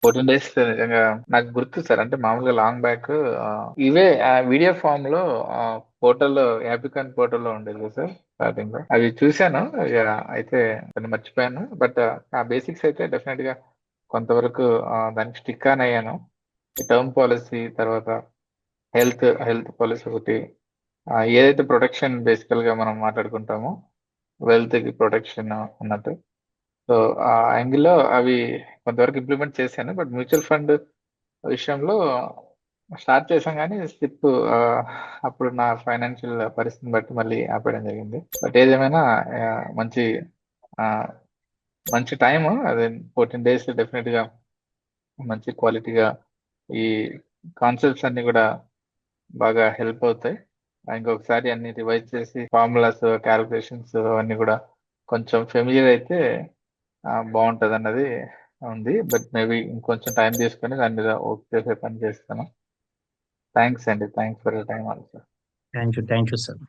14 days నిజంగా నాకు గుర్తు సార్. అంటే మామూలుగా లాంగ్ బ్యాక్ ఇవే వీడియో ఫామ్ లో పోర్టల్లో యాపికాన్ పోర్టల్లో ఉండేది కదా సార్ స్టార్టింగ్ లో. అవి చూశాను. ఇక అయితే కొన్ని మర్చిపోయాను. బట్ ఆ బేసిక్స్ అయితే డెఫినెట్ గా కొంతవరకు దానికి స్టిక్ ఆన్ అయ్యాను. టర్మ్ పాలసీ తర్వాత హెల్త్ పాలసీ ఒకటి, ఏదైతే ప్రొటెక్షన్ బేసికల్ గా మనం మాట్లాడుకుంటామో వెల్త్ కి ప్రొటెక్షన్ అన్నట్టు. సో ఆ యాంగిల్ లో అవి కొంతవరకు ఇంప్లిమెంట్ చేశాను. బట్ మ్యూచువల్ ఫండ్ విషయంలో స్టార్ట్ చేశాం కానీ స్లిప్ అప్పుడు నా ఫైనాన్షియల్ పరిస్థితిని బట్టి మళ్ళీ ఆపేయడం జరిగింది. బట్ ఏదేమైనా ఆ, మంచి ఆ, మంచి టైం అదే 14 డేస్ డెఫినెట్ గా మంచి క్వాలిటీగా ఈ కాన్సెప్ట్స్ అన్ని కూడా బాగా హెల్ప్ అవుతాయి. ఇంకొకసారి అన్ని రివైజ్ చేసి ఫార్ములాస్ క్యాలిక్యులేషన్స్ అవన్నీ కూడా కొంచెం ఫెమిలియర్ అయితే బాగుంటది అన్నది ఉంది. బట్ మేబీ ఇంకొంచెం టైం తీసుకొని దాని మీద వర్క్ చేసే పని చేస్తాను. థ్యాంక్స్ అండి. Thanks for your time also. Thank you sir.